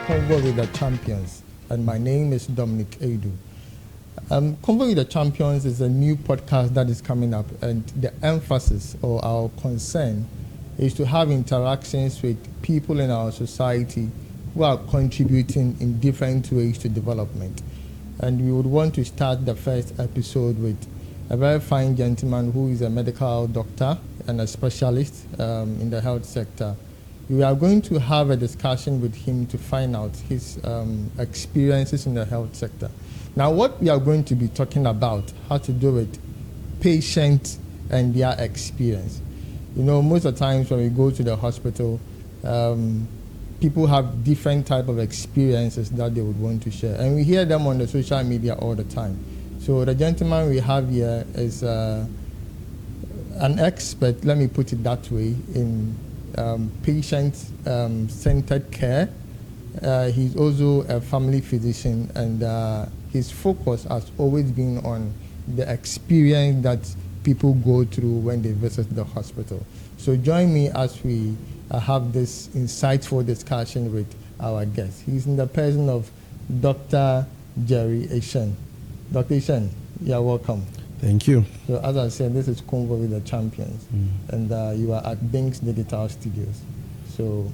Convo with the Champions, and my name is Dominic Edu. Convo with the Champions is a new podcast that is coming up, and the emphasis or our concern is to have interactions with people in our society who are contributing in different ways to development. And we would want to start the first episode with a very fine gentleman who is a medical doctor and a specialist in the health sector. We are going to have a discussion with him to find out his experiences in the health sector. Now, what we are going to be talking about has to do with patients and their experience. You know, most of the times when we go to the hospital, people have different type of experiences that they would want to share, and we hear them on the social media all the time. So the gentleman we have here is an expert, let me put it that way, in patient-centered care. He's also a family physician, and his focus has always been on the experience that people go through when they visit the hospital. So join me as we have this insightful discussion with our guest. He's in the person of Dr.Jerry Eshun. Dr. Eshun, you're welcome. Thank you. So as I said, this is Convo with the Champions, and you are at Binks Digital Studios. So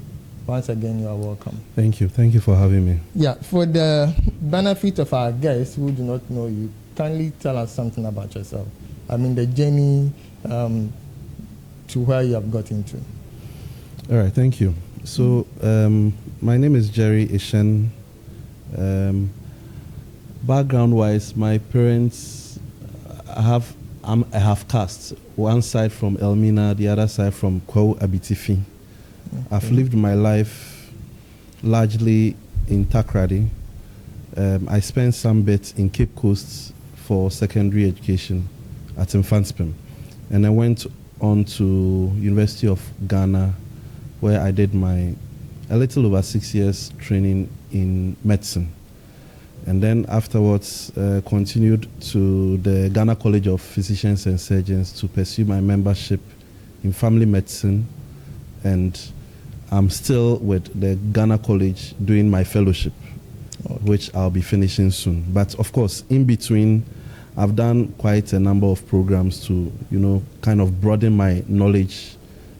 once again, you are welcome. Thank you. Thank you for having me. Yeah, for the benefit of our guests who do not know you, kindly tell us something about yourself. I mean, the journey to where you have gotten to. All right, thank you. So my name is Jerry Eshun. Background-wise, my parents, I'm a half-caste. One side from Elmina, the other side from Kwao Abitifi. Okay. I've lived my life largely in Takrady. I spent some bits in Cape Coast for secondary education at Mfantsipim. And I went on to University of Ghana, where I did a little over 6 years training in medicine. And then afterwards, continued to the Ghana College of Physicians and Surgeons to pursue my membership in family medicine. And I'm still with the Ghana College doing my fellowship, which I'll be finishing soon. But of course, in between, I've done quite a number of programs to, kind of broaden my knowledge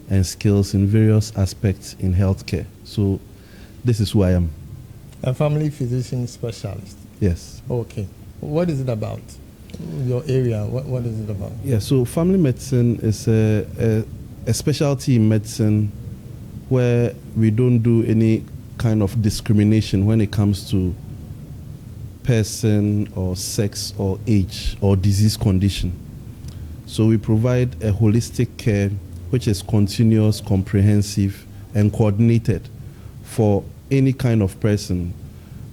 and skills in various aspects in healthcare. So this is who I am. A family physician specialist? Yes. Okay. What is it about? Your area, what is it about? Yeah, so family medicine is a specialty in medicine where we don't do any kind of discrimination when it comes to person or sex or age or disease condition. So we provide a holistic care which is continuous, comprehensive, and coordinated for any kind of person.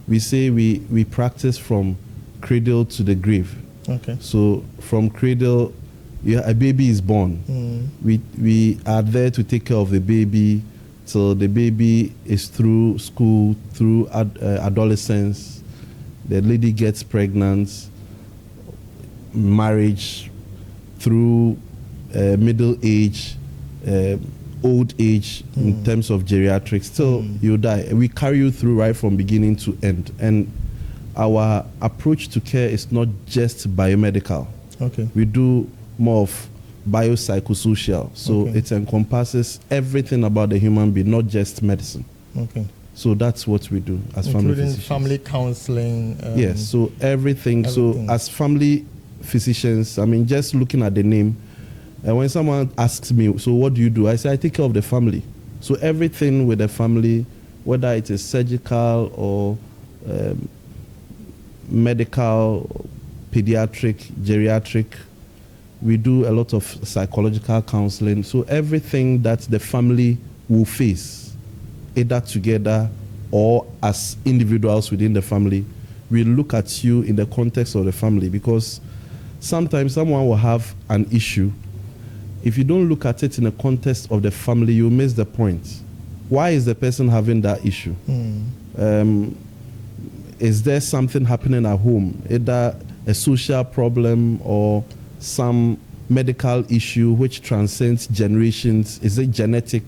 We say we practice from cradle to the grave. Okay. So from cradle, a baby is born. We are there to take care of the baby till the baby is through school, through adolescence. The lady gets pregnant, marriage, through middle age, old age in terms of geriatrics, till you die. We carry you through right from beginning to end. And our approach to care is not just biomedical. Okay. We do more of biopsychosocial. So it encompasses everything about the human being, not just medicine. Okay. So that's what we do as family physicians. Including family counseling. Yes, so everything. So as family physicians, I mean, just looking at the name, and when someone asks me, so what do you do? I say, I take care of the family. So everything with the family, whether it is surgical or medical, pediatric, geriatric, we do a lot of psychological counseling. So everything that the family will face, either together or as individuals within the family, we look at you in the context of the family, because sometimes someone will have an issue. If you don't look at it in the context of the family, you miss the point. Why is the person having that issue? Is there something happening at home, either a social problem or some medical issue which transcends generations? Is it genetic?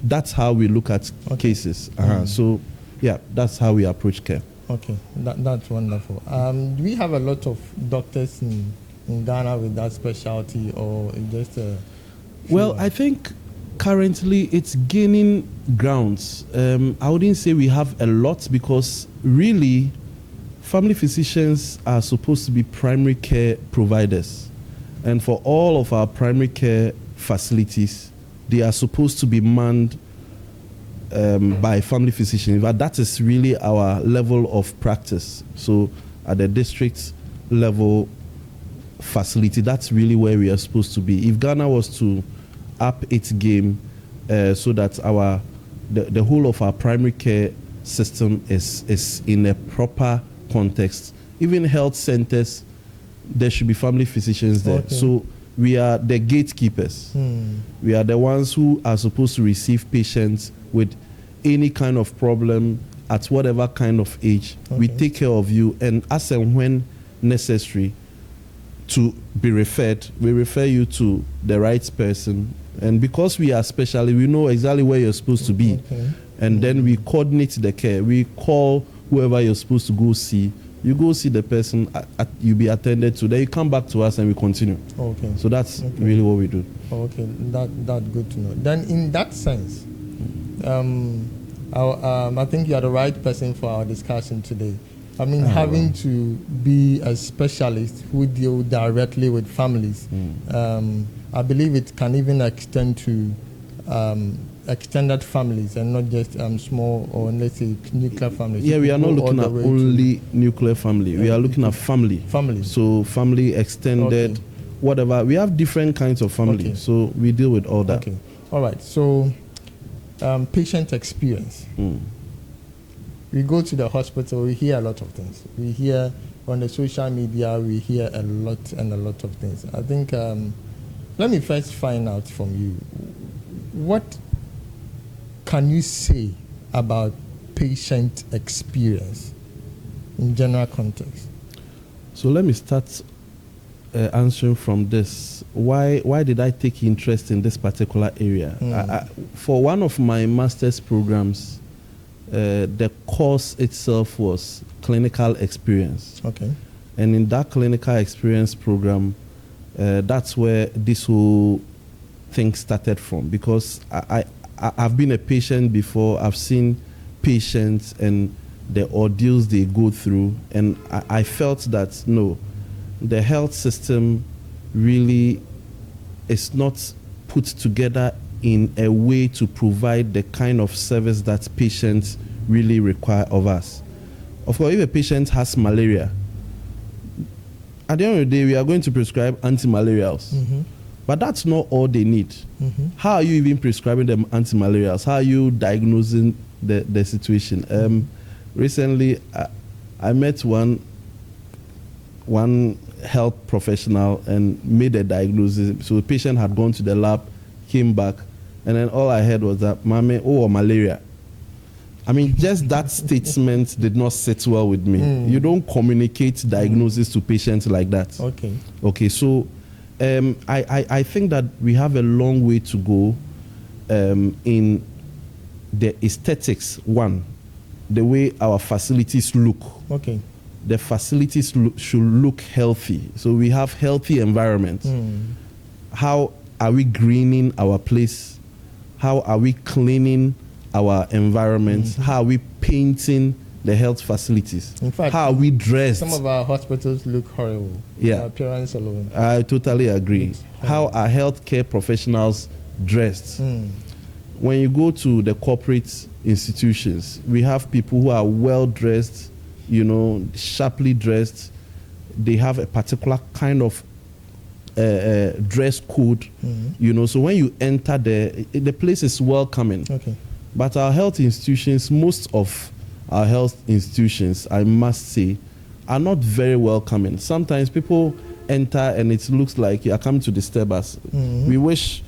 That's how we look at cases. So yeah, that's how we approach care. Okay, that's wonderful. Do we have a lot of doctors in Ghana with that specialty, or just a few? Well, I think currently it's gaining grounds. I wouldn't say we have a lot, because really family physicians are supposed to be primary care providers. And for all of our primary care facilities, they are supposed to be manned by family physicians. But that is really our level of practice. So at the district level facility, that's really where we are supposed to be. If Ghana was to up its game so that the whole of our primary care system is in a proper context, even health centers, there should be family physicians there. Okay. So we are the gatekeepers. We are the ones who are supposed to receive patients with any kind of problem at whatever kind of age. Okay. We take care of you, and as and when necessary to be referred, we refer you to the right person. And because we are specialists, we know exactly where you're supposed to be. Okay. And then we coordinate the care. We call whoever you're supposed to go see. You go see the person, you be attended to. Then you come back to us and we continue. Okay. So that's really what we do. Okay, that's good to know. Then in that sense, I think you are the right person for our discussion today. I mean, having to be a specialist who deal directly with families, I believe it can even extend to extended families and not just small or, let's say, nuclear families. Yeah, we are not looking at only nuclear family. We are looking at family. Family. So family, extended, whatever. We have different kinds of family. Okay. So we deal with all that. Okay. All right. So patient experience. We go to the hospital, we hear a lot of things. We hear on the social media, we hear a lot of things. I think, let me first find out from you, what can you say about patient experience in general context? So let me start answering from this. Why did I take interest in this particular area? For one of my master's programs, the course itself was clinical experience. Okay. And in that clinical experience program, that's where this whole thing started from, because I've been a patient before. I've seen patients and the ordeals they go through, and I felt that no, the health system really is not put together in a way to provide the kind of service that patients really require of us. Of course, if a patient has malaria, at the end of the day, we are going to prescribe anti-malarials. But that's not all they need. How are you even prescribing them anti-malarials? How are you diagnosing the situation? Recently, I met one health professional and made a diagnosis. So the patient had gone to the lab, came back, and then all I heard was that, "Mame, malaria." I mean, just that statement did not sit well with me. You don't communicate diagnosis to patients like that. Okay, so I think that we have a long way to go in the aesthetics, one, the way our facilities look. The facilities should look healthy. So we have healthy environments. How are we greening our place? How are we cleaning our environments? How are we painting the health facilities? In fact, how are we dressed? Some of our hospitals look horrible. Yeah. Appearance alone. I totally agree. How are healthcare professionals dressed? When you go to the corporate institutions, we have people who are well dressed, sharply dressed. They have a particular kind of dress code, so when you enter the place is welcoming. But our health institutions, most of our health institutions, I must say, are not very welcoming. Sometimes people enter and it looks like you are coming to disturb us. We wish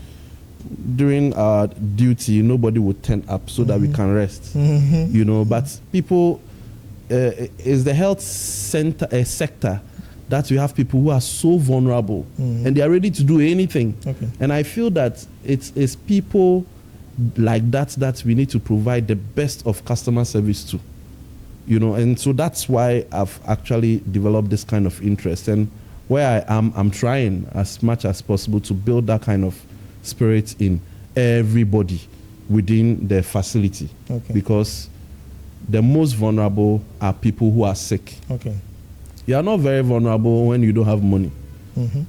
during our duty nobody would turn up so that we can rest. But people, is the health center sector that we have people who are so vulnerable and they are ready to do anything. And I feel that it's people like that we need to provide the best of customer service to, and so that's why I've actually developed this kind of interest. And where I am, I'm trying as much as possible to build that kind of spirit in everybody within the facility. Okay. Because the most vulnerable are people who are sick. Okay. You are not very vulnerable when you don't have money.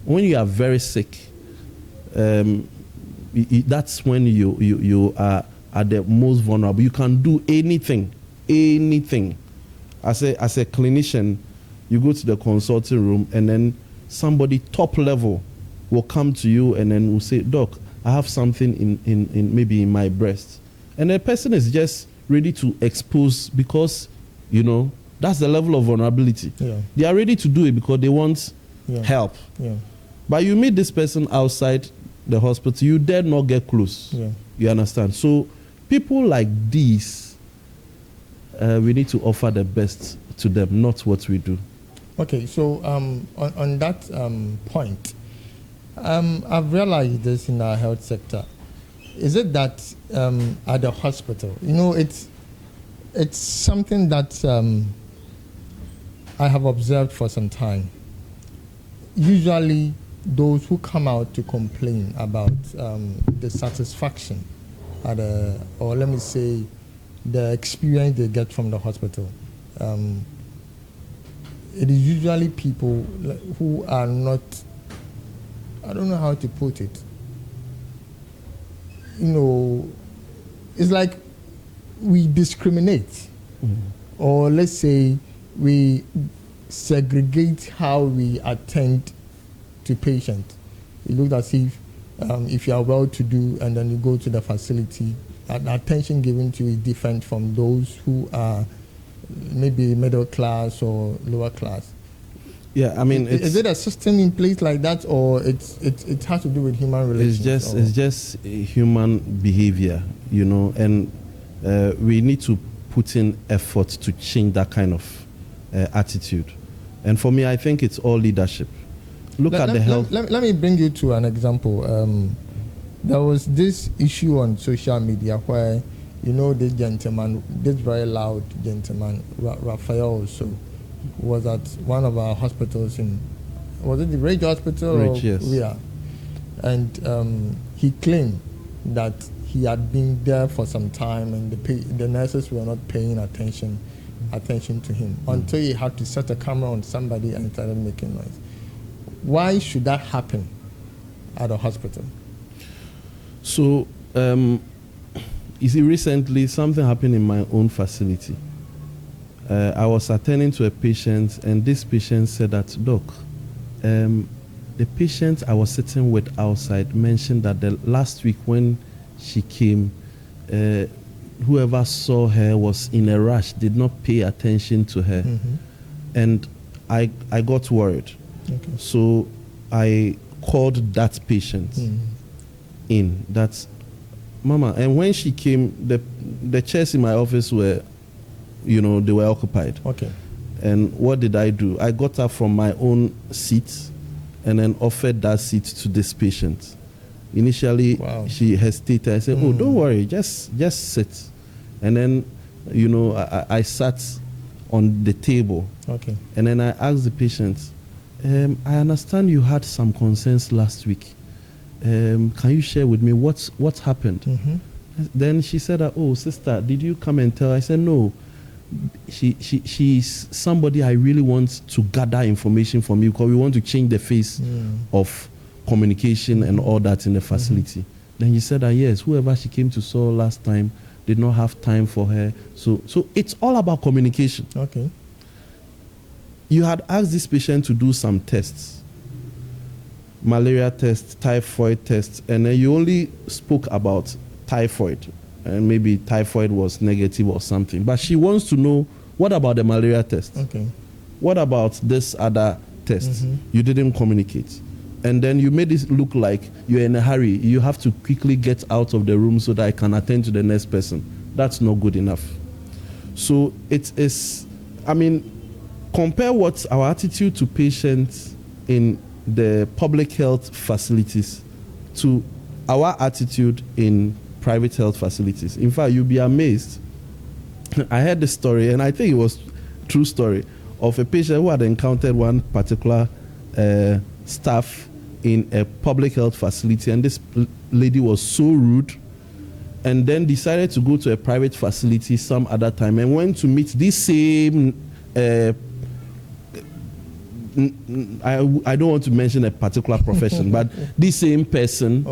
When you are very sick, that's when you are the most vulnerable. You can do anything. As a clinician, you go to the consulting room and then somebody top level will come to you and then will say, Doc, I have something in maybe in my breast. And the person is just ready to expose because, that's the level of vulnerability. Yeah. They are ready to do it because they want help. Yeah. But you meet this person outside the hospital, you dare not get close. Yeah. You understand? So people like these, we need to offer the best to them, not what we do. Okay, so on that point, I've realized this in our health sector. Is it that at the hospital, it's something that I have observed for some time. Usually, those who come out to complain about the satisfaction or let me say, the experience they get from the hospital, it is usually people who are not, I don't know how to put it. It's like we discriminate, or let's say we segregate how we attend to patients. It looks as if you are well-to-do and then you go to the facility, the attention given to you is different from those who are maybe middle class or lower class. Yeah, I mean, is it a system in place like that, or it has to do with human relations? It's just human behavior, and we need to put in effort to change that kind of attitude. And for me, I think it's all leadership. Look at the health. Let me bring you to an example. There was this issue on social media where, this gentleman, this very loud gentleman, Raphael also, was at one of our hospitals was it the Rage Hospital? Rage, yes. Yeah. And he claimed that he had been there for some time and the nurses were not paying attention to him until he had to set a camera on somebody and started making noise. Why should that happen at a hospital? So, you see, recently something happened in my own facility. I was attending to a patient, and this patient said that, Doc, the patient I was sitting with outside mentioned that the last week when she came, whoever saw her was in a rush, did not pay attention to her. And I got worried. Okay. So I called that patient in. That's Mama. And when she came, the chairs in my office were, they were occupied. Okay. And what did I do? I got up from my own seat and then offered that seat to this patient. Initially, she hesitated. I said, "Oh, don't worry, just sit." And then, I sat on the table. Okay. And then I asked the patient, I understand you had some concerns last week. Can you share with me what's happened? Then she said, "Oh, sister, did you come and tell?" I said, "No. She's somebody I really want to gather information from you because we want to change the face of communication and all that in the facility." Then he said, "Yes, whoever she came to saw last time did not have time for her." So it's all about communication. Okay. You had asked this patient to do some tests, malaria tests, typhoid tests, and then you only spoke about typhoid, and maybe typhoid was negative or something. But she wants to know, what about the malaria test? Okay. What about this other test? You didn't communicate. And then you made it look like you're in a hurry. You have to quickly get out of the room so that I can attend to the next person. That's not good enough. So it is, compare what our attitude to patients in the public health facilities to our attitude in private health facilities. In fact, you'll be amazed. I heard the story, and I think it was true story, of a patient who had encountered one particular staff in a public health facility, and this lady was so rude, and then decided to go to a private facility some other time and went to meet this same I don't want to mention a particular profession, but this same person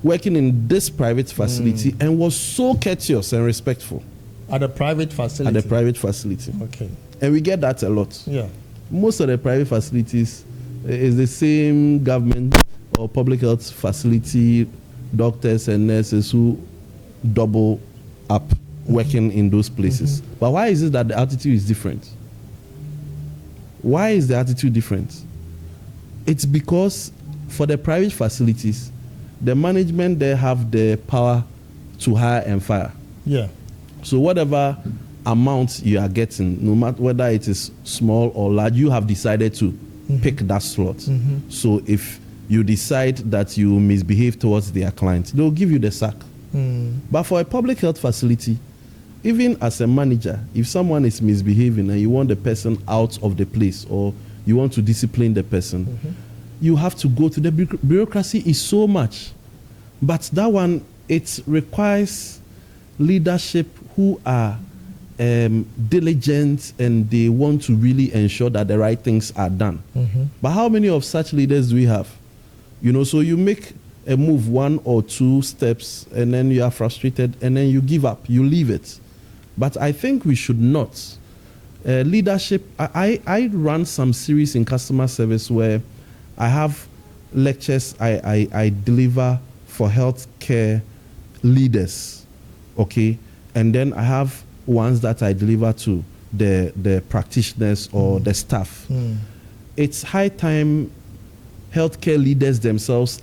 working in this private facility and was so courteous and respectful. At a private facility? At a private facility. Okay. And we get that a lot. Yeah. Most of the private facilities is the same government or public health facility doctors and nurses who double up working in those places. But why is it that the attitude is different? Why is the attitude different? It's because for the private facilities, the management there have the power to hire and fire. Yeah. So whatever amount you are getting, no matter whether it is small or large, you have decided to pick that slot. So if you decide that you misbehave towards their client, they'll give you the sack. But for a public health facility, even as a manager, if someone is misbehaving and you want the person out of the place or you want to discipline the person, you have to go to the bureaucracy is so much. But that one, it requires leadership who are diligent and they want to really ensure that the right things are done. But how many of such leaders do we have? You know, so you make a move 1 or 2 steps and then you are frustrated and then you give up, you leave it. But I think we should not. Leadership, I run some series in customer service where I have lectures I deliver for healthcare leaders, okay? And then I have ones that I deliver to the practitioners or the staff. It's high time healthcare leaders themselves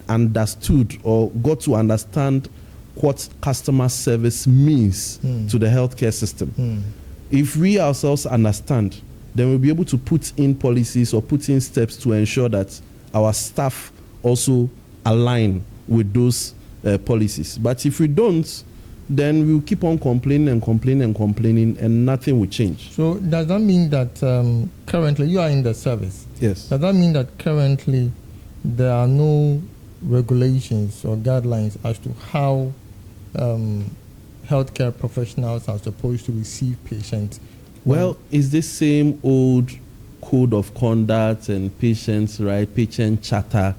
understood or got to understand what customer service means to the healthcare system. If we ourselves understand, then we'll be able to put in policies or put in steps to ensure that our staff also align with those policies. But if we don't, then we'll keep on complaining and nothing will change. So does that mean that currently you are in the service? Yes. Does that mean that currently there are no regulations or guidelines as to how healthcare professionals are supposed to receive patients? Well, it's the same old code of conduct and patients, right? Patient charter,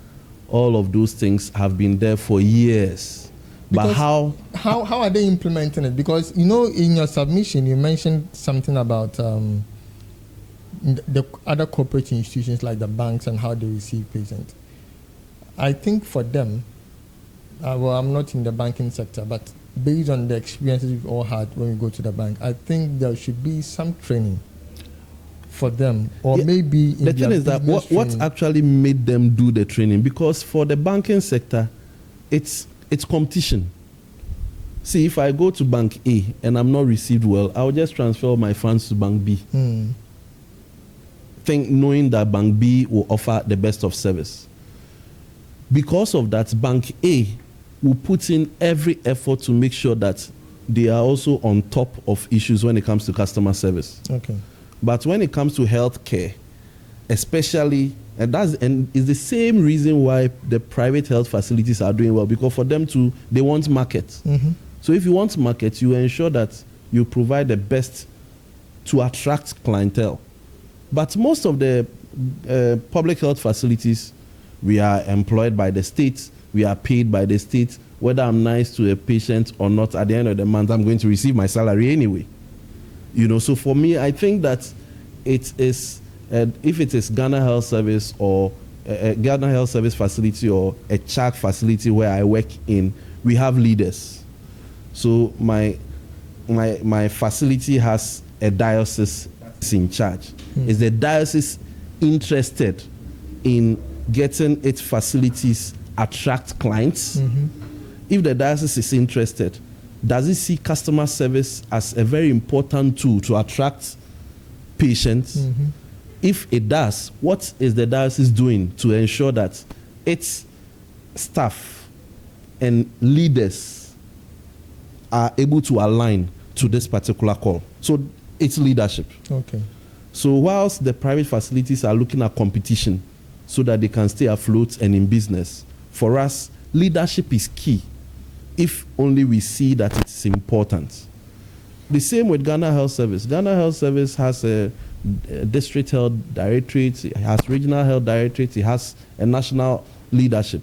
all of those things have been there for years. Because but how are they implementing it? Because, you know, in your submission, you mentioned something about the other corporate institutions like the banks and how they receive patients. I think for them, well, I'm not in the banking sector, but based on the experiences we've all had when we go to the bank, I think there should be some training for them, or maybe in the thing is that what actually made them do the training, because for the banking sector, it's competition. See, if I go to bank A and I'm not received well, I'll just transfer my funds to bank B. Knowing that bank B will offer the best of service. Because of that, bank A will put in every effort to make sure that they are also on top of issues when it comes to customer service. Okay. But when it comes to healthcare, especially, and it's the same reason why the private health facilities are doing well, because for them they want market. So if you want market, you ensure that you provide the best to attract clientele. But most of the public health facilities, we are employed by the state, we are paid by the state. Whether I'm nice to a patient or not, at the end of the month, I'm going to receive my salary anyway. You know, so for me, I think that it is, if it is Ghana Health Service or a Ghana Health Service facility or a CHAC facility where I work in, we have leaders. So my facility has a diocese that's in charge. Is the diocese interested in getting its facilities attract clients? If the diocese is interested, does it see customer service as a very important tool to attract patients? If it does, what is the diocese doing to ensure that its staff and leaders are able to align to this particular call. So it's leadership. Okay. So whilst the private facilities are looking at competition so that they can stay afloat and in business, for us, leadership is key if only we see that it's important. The same with Ghana Health Service. Ghana Health Service has a district health directorate, it has regional health directorate, it has a national leadership.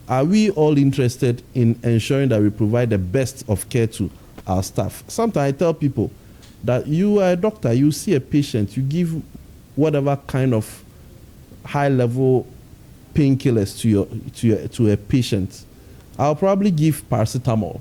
Are we all interested in ensuring that we provide the best of care to our staff? Sometimes I tell people that you are a doctor, you see a patient, you give whatever kind of high-level painkillers to a patient. I'll probably give paracetamol,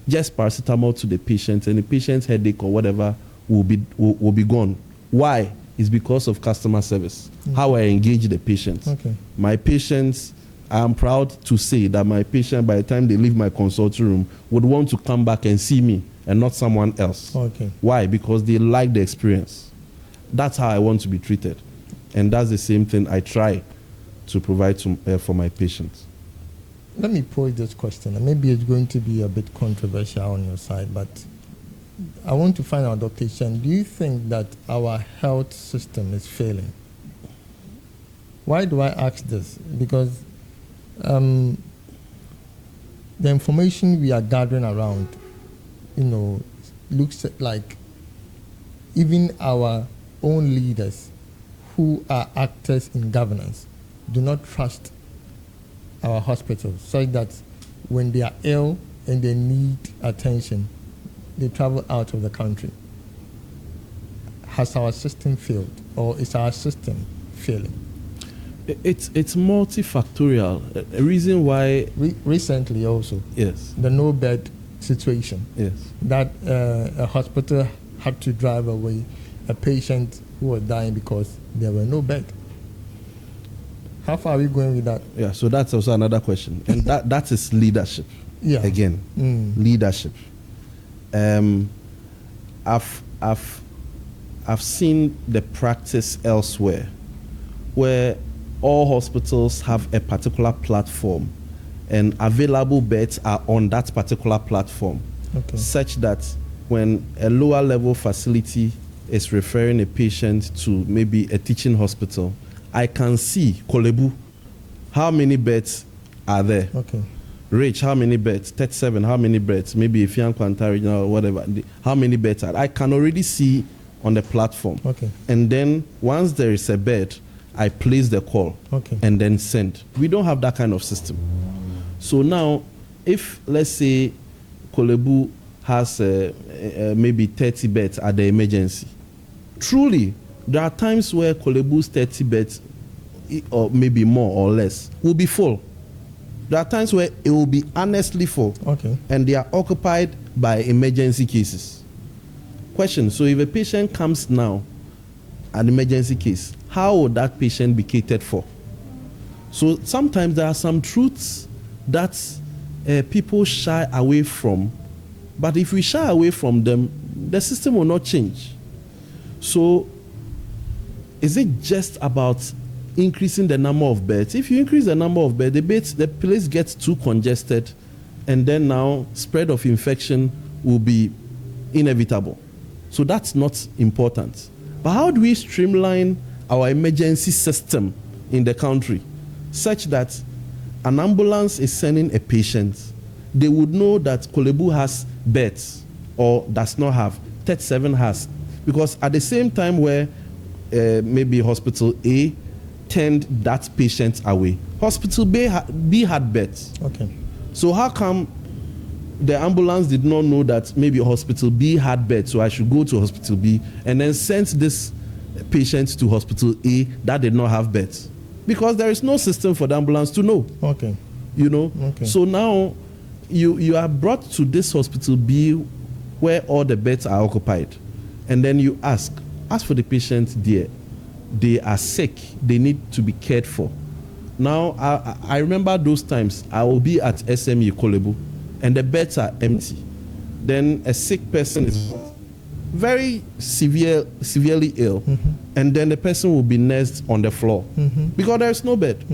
just paracetamol to the patient, and the patient's headache or whatever will be gone. Why? It's because of customer service, how I engage the patient. Okay. My patients, I'm proud to say that my patient, by the time they leave my consulting room, would want to come back and see me and not someone else. Okay. Why? Because they like the experience. That's how I want to be treated. And that's the same thing I try to provide for my patients. Let me pose this question, and maybe it's going to be a bit controversial on your side, but I want to find out, Dr. Eshun, do you think that our health system is failing? Why do I ask this? Because the information we are gathering around, looks like even our own leaders who are actors in governance do not trust our hospitals, so that when they are ill and they need attention, they travel out of the country. Has our system failed, or is our system failing? It's multifactorial. A reason why recently also, yes, the no bed situation. Yes, that a hospital had to drive away a patient who was dying because there were no bed. How far are we going with that? Yeah, so that's also another question, and that is leadership. Yeah. Again, leadership. I've seen the practice elsewhere, where all hospitals have a particular platform, and available beds are on that particular platform, such that when a lower level facility is referring a patient to maybe a teaching hospital, I can see Kolebu, how many beds are there? Okay. Rich, how many beds? 37, how many beds? Maybe Ifian Kwanta Regional or whatever. How many beds are there? I can already see on the platform. Okay. And then once there is a bed, I place the call and then send. We don't have that kind of system. So now, if let's say Kolebu has maybe 30 beds at the emergency, truly, there are times where Kolebu's 30 beds, or maybe more or less, will be full. There are times where it will be honestly full, and they are occupied by emergency cases. Question, so if a patient comes now, an emergency case, how would that patient be catered for? So sometimes there are some truths that people shy away from, but if we shy away from them, the system will not change. So is it just about increasing the number of beds? If you increase the number of beds, the place gets too congested, and then now spread of infection will be inevitable. So that's not important. But how do we streamline our emergency system in the country such that an ambulance is sending a patient, they would know that Kolebu has beds or does not have, 37 has? Because at the same time where maybe hospital A turned that patient away, hospital B had beds. So how come the ambulance did not know that maybe hospital B had beds, so I should go to hospital B, and then sent this patient to hospital A that did not have beds? Because there is no system for the ambulance to know. So now you are brought to this hospital B where all the beds are occupied, and then you ask for the patient there. They are sick, they need to be cared for. Now I remember those times I will be at SME Kolebu and the beds are empty. Then a sick person is very severely ill, and then the person will be nursed on the floor because there is no bed.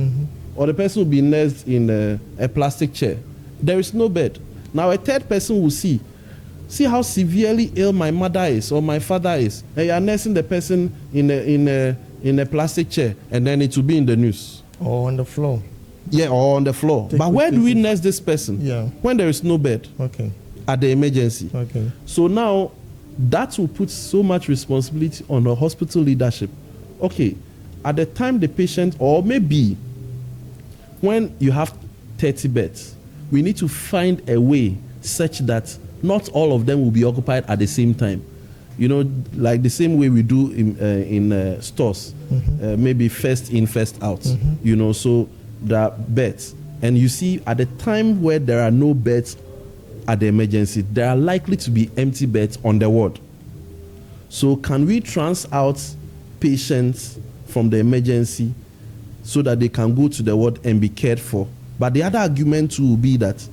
Or the person will be nursed in a plastic chair. There is no bed. Now a third person will see See how severely ill my mother is or my father is. And you are nursing the person in a plastic chair, and then it will be in the news. Or on the floor. Yeah, or on the floor. But where do we nurse this person? Yeah. When there is no bed. Okay. At the emergency. Okay. So now that will put so much responsibility on the hospital leadership. Okay, at the time the patient, or maybe when you have 30 beds, we need to find a way such that not all of them will be occupied at the same time. You know, like the same way we do in stores, maybe first in, first out. You know, so there are beds. And you see, at the time where there are no beds at the emergency, there are likely to be empty beds on the ward. So can we transfer out patients from the emergency so that they can go to the ward and be cared for? But the other argument too will be that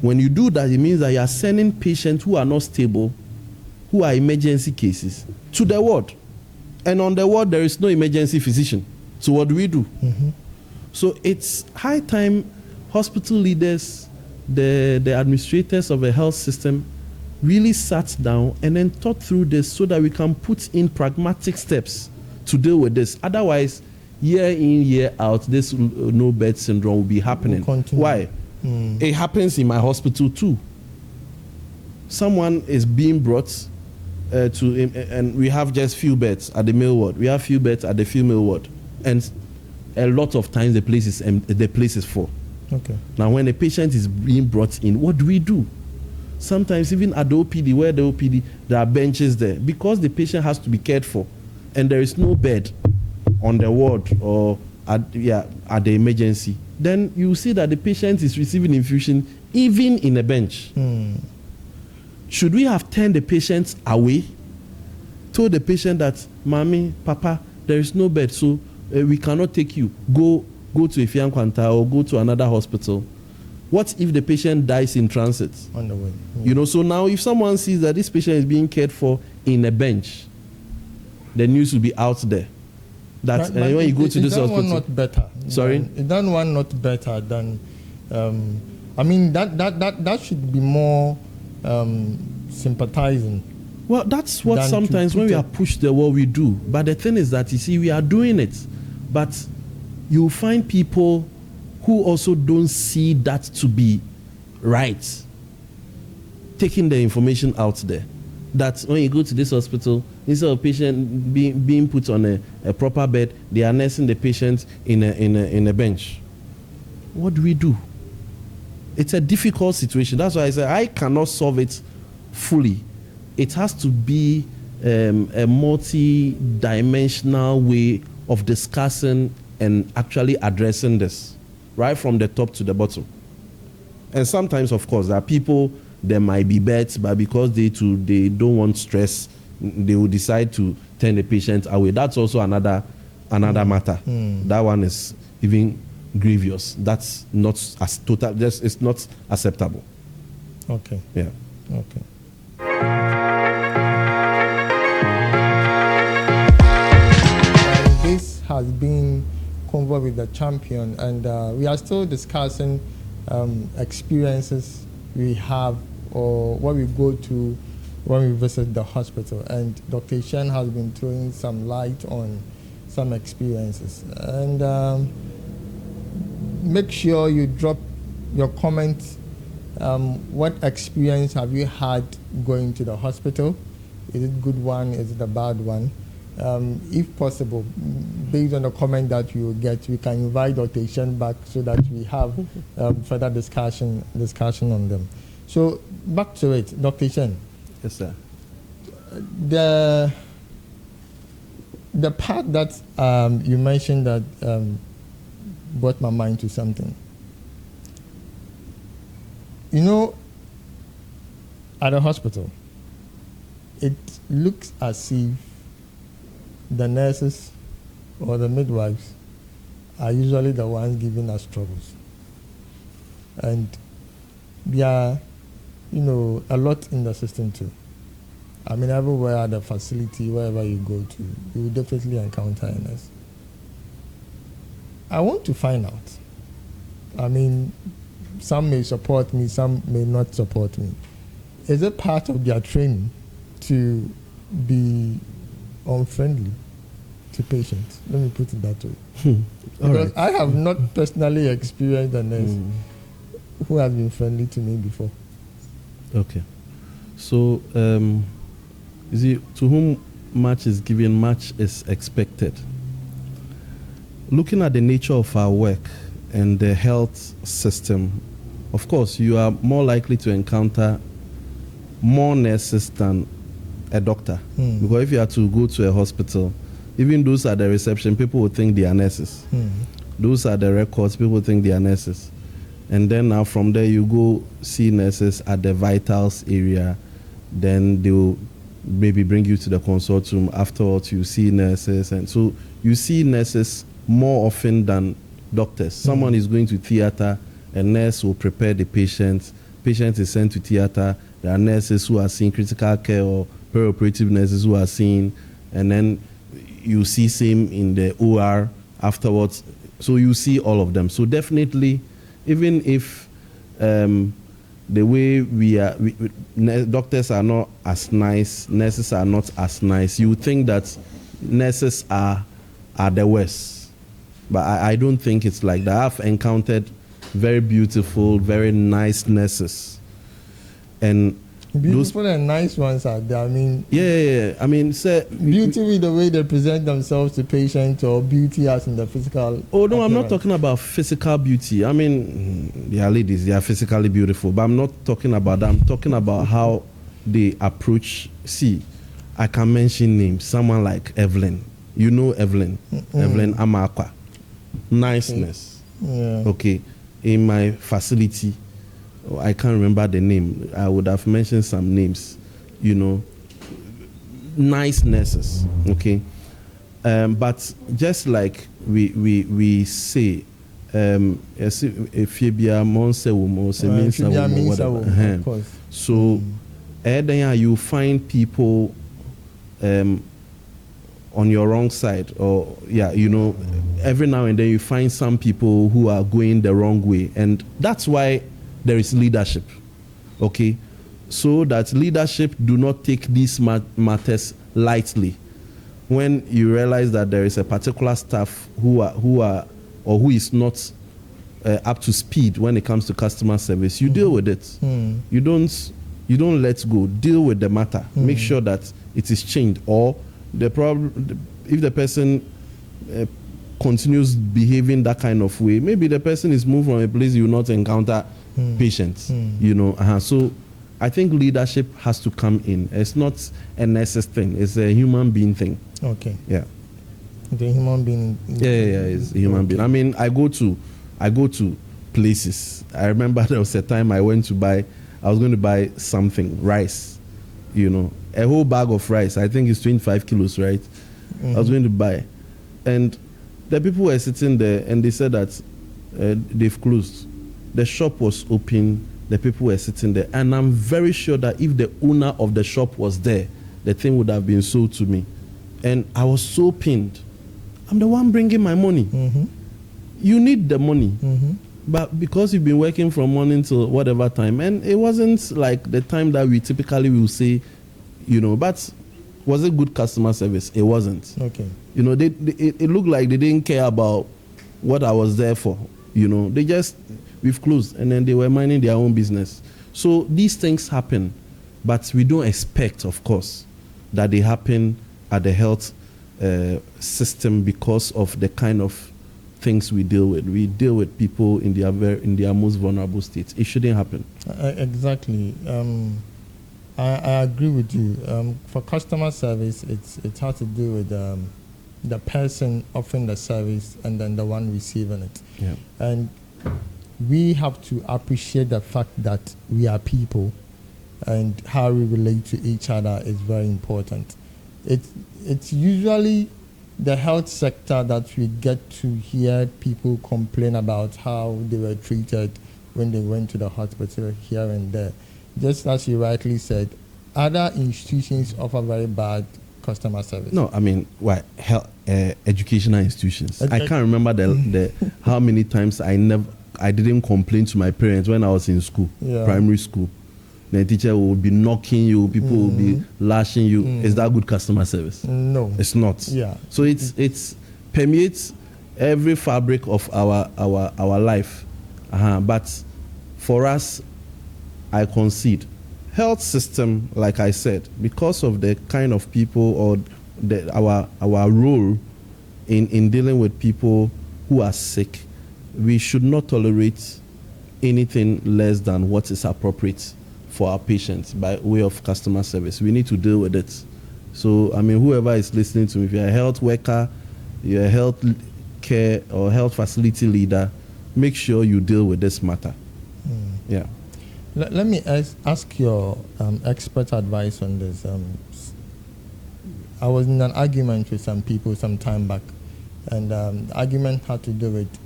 when you do that, it means that you are sending patients who are not stable, who are emergency cases, to the ward. And on the ward, there is no emergency physician. So what do we do? So it's high time hospital leaders, the administrators of the health system really sat down and then thought through this so that we can put in pragmatic steps to deal with this. Otherwise, year in, year out, this no bed syndrome will be happening. Why? It happens in my hospital too. Someone is being brought and we have just few beds at the male ward. We have few beds at the female ward. And a lot of times the place is full. Okay. Now, when a patient is being brought in, what do we do? Sometimes even at the OPD, where the OPD, there are benches there because the patient has to be cared for, and there is no bed on the ward or at the emergency. Then you see that the patient is receiving infusion even in a bench. Should we have turned the patient away? Told the patient that, Mommy, Papa, there is no bed, so we cannot take you. Go to Efian Kwanta or go to another hospital. What if the patient dies in transit? On the way. You know, so now if someone sees that this patient is being cared for in a bench, the news will be out there. That but when you go to this hospital, one not better. Sorry, is that one not better than? I mean that should be more sympathizing. Well, that's what sometimes when we are pushed the wall we do. But the thing is that you see we are doing it, but you find people who also don't see that to be right, taking the information out there. That when you go to this hospital, instead of patient being put on a proper bed, they are nursing the patient in a bench. What do we do? It's a difficult situation. That's why I say I cannot solve it fully. It has to be a multi-dimensional way of discussing and actually addressing this, right from the top to the bottom. And sometimes, of course, there are people, there might be beds, but because they don't want stress, they will decide to turn the patient away. That's also another matter. That one is even grievous. That's not as total. It's not acceptable. Okay. Yeah. Okay. This has been Convo with the Champion, and we are still discussing experiences we have or what we go to when we visit the hospital. And Dr. Eshun has been throwing some light on some experiences. And make sure you drop your comments. What experience have you had going to the hospital? Is it a good one? Is it a bad one? If possible, based on the comment that you will get, we can invite Dr. Eshun back so that we have further discussion on them. So back to it, Dr. Eshun. Yes, sir. The part that you mentioned that brought my mind to something. You know, at a hospital, it looks as if the nurses or the midwives are usually the ones giving us troubles. And there are, a lot in the system too. I mean, everywhere at the facility, wherever you go to, you will definitely encounter a nurse. I want to find out. I mean, some may support me, some may not support me. is it part of their training to be unfriendly to patients? Let me put it that way. Because I have not personally experienced a nurse who has been friendly to me before. Okay. So, you see, to whom much is given, much is expected. Looking at the nature of our work and the health system, of course, you are more likely to encounter more nurses than a doctor. Because if you are to go to a hospital, even those at the reception, people will think they are nurses. Those are the records, people think they are nurses. And then now from there, you go see nurses at the vitals area. Then they will maybe bring you to the consult room. Afterwards, you see nurses. And so you see nurses more often than doctors. Someone is going to theater, a nurse will prepare the patient. Patient is sent to theater. There are nurses who are seeing critical care or perioperative nurses who are seeing. And then you see same in the OR afterwards. So you see all of them. So definitely, even if the way doctors are not as nice, nurses are not as nice, you think that nurses are the worst. But I don't think it's like that. I've encountered very beautiful, very nice nurses. And beautiful and nice ones are there. I mean, yeah. I mean, say beauty with the way they present themselves to patients, or beauty as in the physical. Oh no, I'm not talking about physical beauty. I mean, they are ladies, they are physically beautiful, but I'm not talking about that. I'm talking about how they approach. See, I can mention names. Someone like Evelyn. You know Evelyn. Evelyn Amakwa. Niceness. Yeah. Okay. In my facility, I can't remember the name. I would have mentioned some names, you know. Nice nurses, okay. But just like we say, if you be a monster woman, of course. So, then you find people on your wrong side, or you know, every now and then you find some people who are going the wrong way, and that's why there is leadership, okay? So that leadership do not take these matters lightly. When you realize that there is a particular staff who is not up to speed when it comes to customer service, you deal with it. You don't let go. Deal with the matter. Make sure that it is changed, or the problem. If the person continues behaving that kind of way, maybe the person is moved from a place you will not encounter patients, you know. So I think leadership has to come in. It's not a nurses thing. It's a human being thing. Okay. Yeah. The human being. Yeah. It's a human being. I mean, I go to places. I remember there was a time I was going to buy something, rice, you know, a whole bag of rice. I think it's 25 kilos, right? I was going to buy, and the people were sitting there, and they said that they've closed. The shop was open. The people were sitting there, and I'm very sure that if the owner of the shop was there, the thing would have been sold to me. And I was so pained. I'm the one bringing my money. You need the money. But because you've been working from morning till whatever time, and it wasn't like the time that we typically will say, you know, but was it good customer service? It wasn't. Okay. You know, it looked like they didn't care about what I was there for. You know, we've closed, and then they were minding their own business. So these things happen, but we don't expect, of course, that they happen at the health system because of the kind of things we deal with. We deal with people in their most vulnerable states. It shouldn't happen. Exactly. I agree with you. For customer service, it has to do with the person offering the service and then the one receiving it. Yeah. And we have to appreciate the fact that we are people, and how we relate to each other is very important. It's usually the health sector that we get to hear people complain about how they were treated when they went to the hospital here and there. Just as you rightly said, other institutions offer very bad customer service. No, I mean, what educational institutions? I can't remember the how many times I didn't complain to my parents when I was in school, primary school. the teacher will be knocking you, people will be lashing you. Is that good customer service? No, it's not. Yeah. So it's permeates every fabric of our life. But for us, I concede. Health system, like I said, because of the kind of people or our role in dealing with people who are sick, we should not tolerate anything less than what is appropriate for our patients by way of customer service. We need to deal with it. So, I mean, whoever is listening to me, if you're a health worker, you're a health care or health facility leader, make sure you deal with this matter. Yeah. Let me ask your expert advice on this. I was in an argument with some people some time back, and the argument had to do with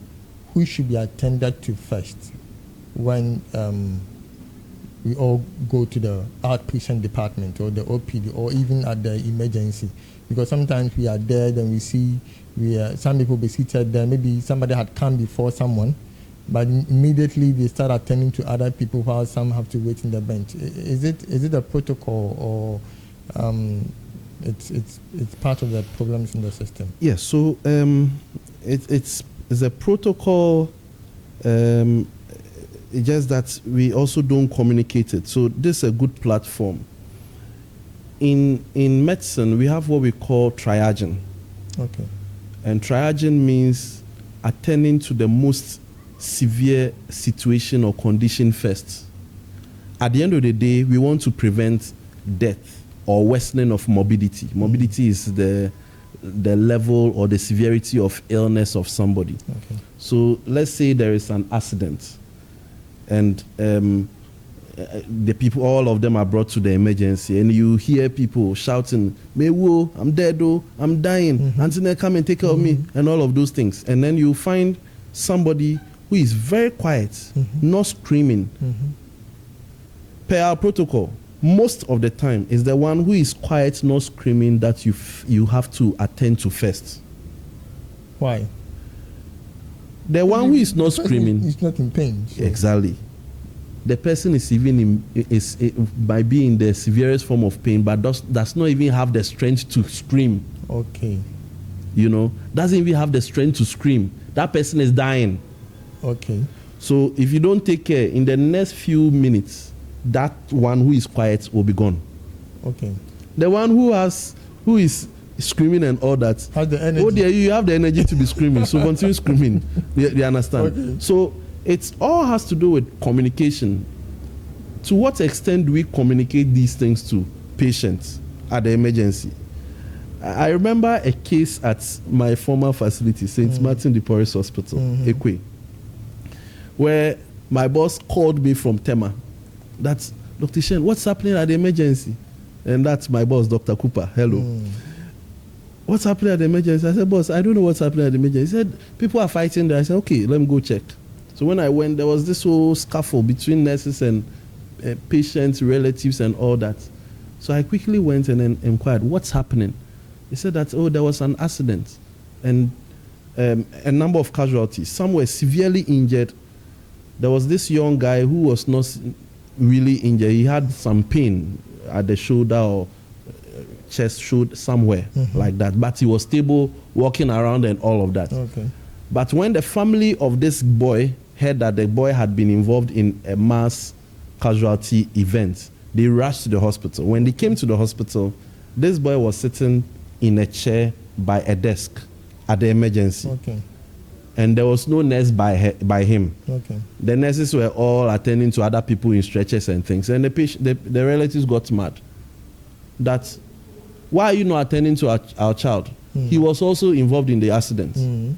who should be attended to first when we all go to the outpatient department or the OPD or even at the emergency. Because sometimes we are there, then we see some people be seated there. Maybe somebody had come before someone, but immediately they start attending to other people while some have to wait in the bench. Is it a protocol or it's part of the problems in the system? Yes. So it's a protocol. It's just that we also don't communicate it. So this is a good platform. In medicine, we have what we call triaging. Okay. And triaging means attending to the most severe situation or condition first. At the end of the day, we want to prevent death or worsening of morbidity. Morbidity is the level or the severity of illness of somebody. Okay. So let's say there is an accident, and the people, all of them are brought to the emergency, and you hear people shouting, "Mewo, I'm dead, oh, I'm dying, Anthony, come and take care of me," and all of those things. And then you find somebody who is very quiet, not screaming. Per our protocol, most of the time is the one who is quiet, not screaming, that you have to attend to first. Why? The one who is not screaming is not in pain. So. Exactly. The person is even by being the severest form of pain, but does not even have the strength to scream. Okay. You know, doesn't even have the strength to scream. That person is dying. Okay. So if you don't take care, in the next few minutes, that one who is quiet will be gone. Okay. The one who is screaming and all that, has the energy. Oh dear, you have the energy to be screaming, so continue screaming. You understand? Okay. So it all has to do with communication. To what extent do we communicate these things to patients at the emergency? I remember a case at my former facility, St. Martin de Porres Hospital, Ekwe, where my boss called me from Tema. That's Dr. Shen, what's happening at the emergency? And that's my boss, Dr. Cooper. Hello. What's happening at the emergency? I said, boss, I don't know what's happening at the emergency. He said, people are fighting there. I said, okay, let me go check. So when I went, there was this whole scuffle between nurses and patients, relatives, and all that. So I quickly went and then inquired, what's happening? He said that, there was an accident and a number of casualties. Some were severely injured. There was this young guy who was not really injured. He had some pain at the shoulder or chest, shoulder, somewhere like that. But he was stable, walking around and all of that. Okay. But when the family of this boy heard that the boy had been involved in a mass casualty event, they rushed to the hospital. When they came to the hospital, this boy was sitting in a chair by a desk at the emergency. Okay. And there was no nurse by him. Okay. The nurses were all attending to other people in stretchers and things. And the relatives got mad. That, why are you not attending to our child? He was also involved in the accident.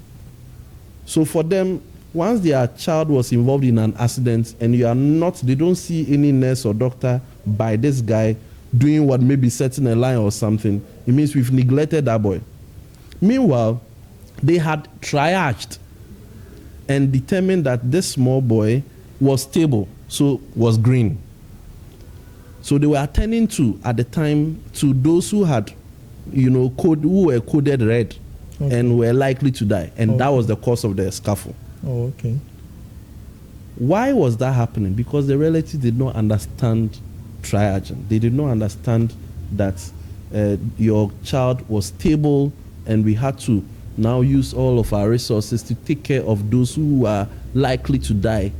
So for them, once their child was involved in an accident and they don't see any nurse or doctor by this guy doing what, maybe setting a line or something, it means we've neglected that boy. Meanwhile, they had triaged and determined that this small boy was stable, so was green. So they were attending to, at the time, to those who had, who were coded red and were likely to die. And that was the cause of the scuffle. Oh, okay. Why was that happening? Because the relatives did not understand triage. They did not understand that your child was stable, and we had to now use all of our resources to take care of those who are likely to die.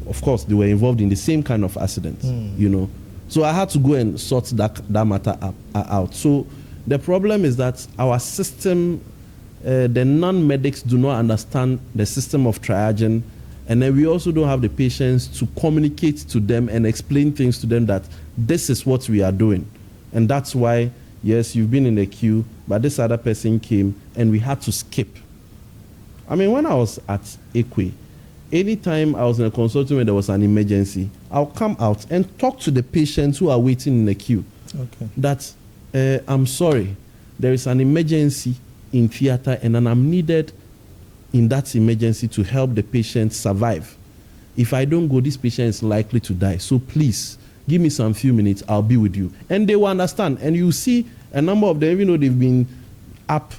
Of course, they were involved in the same kind of accident, you know. So I had to go and sort that matter out. So the problem is that our system, the non-medics do not understand the system of triaging, and then we also don't have the patience to communicate to them and explain things to them that this is what we are doing. And that's why, yes, you've been in the queue, but this other person came and we had to skip. I mean, when I was at Ekwe, anytime I was in a consulting where there was an emergency, I'll come out and talk to the patients who are waiting in the queue. Okay. That, I'm sorry, there is an emergency in theater and then I'm needed in that emergency to help the patient survive. If I don't go, this patient is likely to die. So please, give me some few minutes, I'll be with you. And they will understand. And you see a number of them, even though they've been up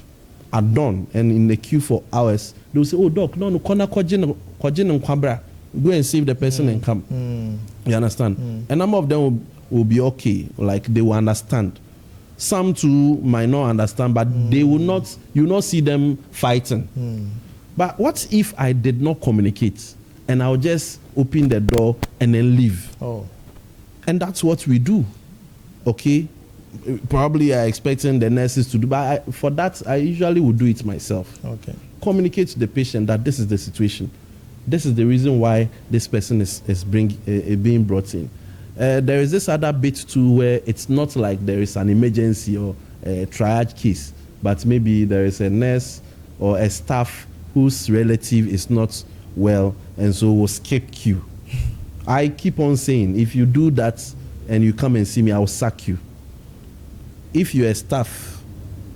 at dawn and in the queue for hours, they'll say, oh, doc, no, go and save the person and come. You understand? A number of them will be okay, like they will understand. Some too might not understand, but they will not, you will not see them fighting. But what if I did not communicate and I'll just open the door and then leave? Oh. And that's what we do, okay? Probably I'm expecting the nurses to do, but for that, I usually would do it myself. Okay. Communicate to the patient that this is the situation. This is the reason why this person is being brought in. There is this other bit too where it's not like there is an emergency or a triage case, but maybe there is a nurse or a staff whose relative is not well and so will skip queue. I keep on saying, if you do that and you come and see me, I will sack you. If you're a staff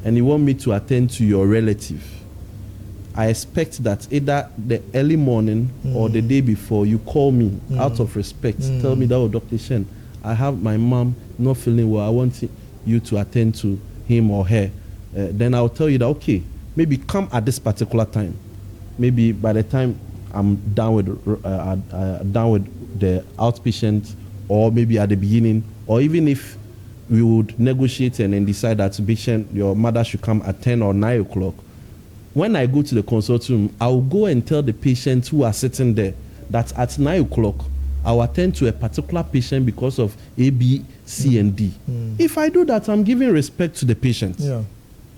and you want me to attend to your relative, I expect that either the early morning or the day before you call me out of respect. Tell me that, oh, Dr. Eshun, I have my mom not feeling well. I want you to attend to him or her. Then I'll tell you that, okay, maybe come at this particular time. Maybe by the time I'm done with the outpatient, or maybe at the beginning, or even if we would negotiate and then decide that patient, your mother should come at 10 or 9 o'clock. When I go to the consult room, I'll go and tell the patients who are sitting there that at 9 o'clock, I'll attend to a particular patient because of A, B, C, and D. If I do that, I'm giving respect to the patients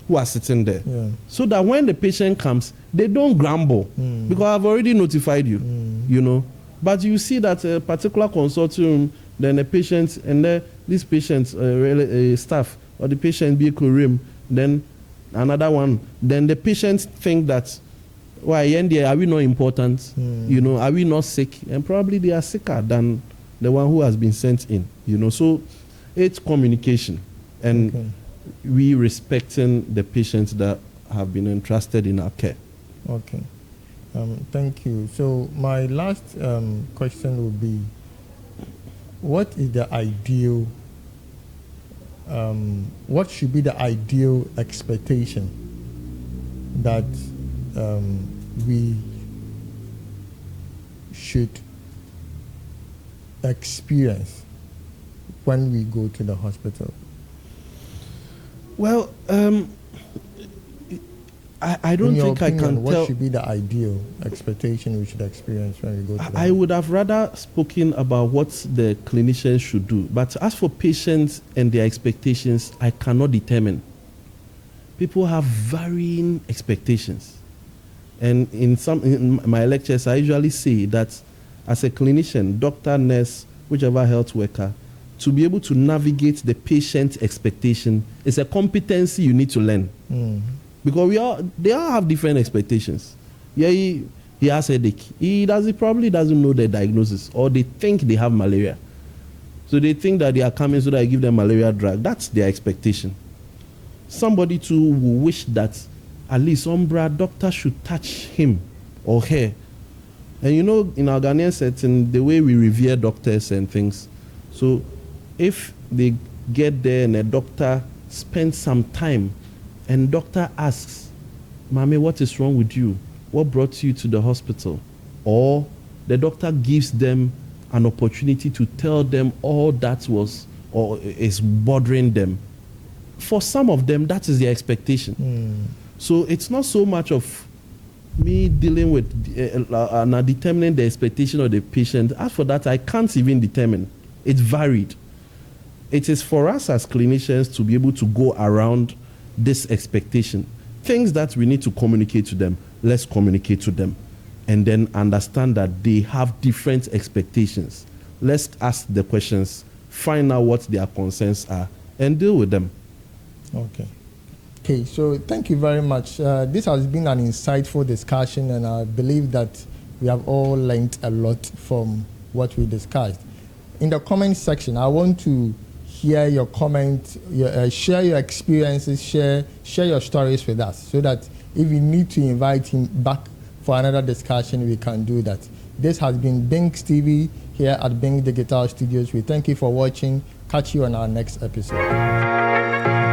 who are sitting there. So that when the patient comes, they don't grumble because I've already notified you, you know. But you see that a particular consulting room, then the patient and this patient's staff or the patient be room, then another one, then the patients think that, why, are we not important? You know, are we not sick? And probably they are sicker than the one who has been sent in, you know. So it's communication and we respecting the patients that have been entrusted in our care. Okay. Thank you. So my last question would be, what is the ideal, what should be the ideal expectation that we should experience when we go to the hospital? Well, I don't think I can what tell. What should be the ideal expectation we should experience when we go to the I would have rather spoken about what the clinicians should do. But as for patients and their expectations, I cannot determine. People have varying expectations. And in my lectures, I usually say that as a clinician, doctor, nurse, whichever health worker, to be able to navigate the patient expectation is a competency you need to learn. Because they all have different expectations. Yeah, he has a headache. He probably doesn't know the diagnosis, or they think they have malaria. So they think that they are coming so that I give them malaria drug. That's their expectation. Somebody too will wish that at least doctor should touch him or her. And you know, in our Ghanaian setting, the way we revere doctors and things, so if they get there and a doctor spends some time and doctor asks, Mommy, what is wrong with you? What brought you to the hospital? Or the doctor gives them an opportunity to tell them all that was or is bothering them. For some of them, that is their expectation. So it's not so much of me dealing with determining the expectation of the patient. As for that, I can't even determine. It's varied. It is for us as clinicians to be able to go around this expectation. Things that we need to communicate to them, let's communicate to them. And then understand that they have different expectations. Let's ask the questions, find out what their concerns are, and deal with them. Okay, so thank you very much. This has been an insightful discussion, and I believe that we have all learned a lot from what we discussed. In the comment section, I want to hear your comments, share your experiences, share your stories with us, so that if we need to invite him back for another discussion, we can do that. This has been Bing's TV here at Bing Digital Studios. We thank you for watching. Catch you on our next episode.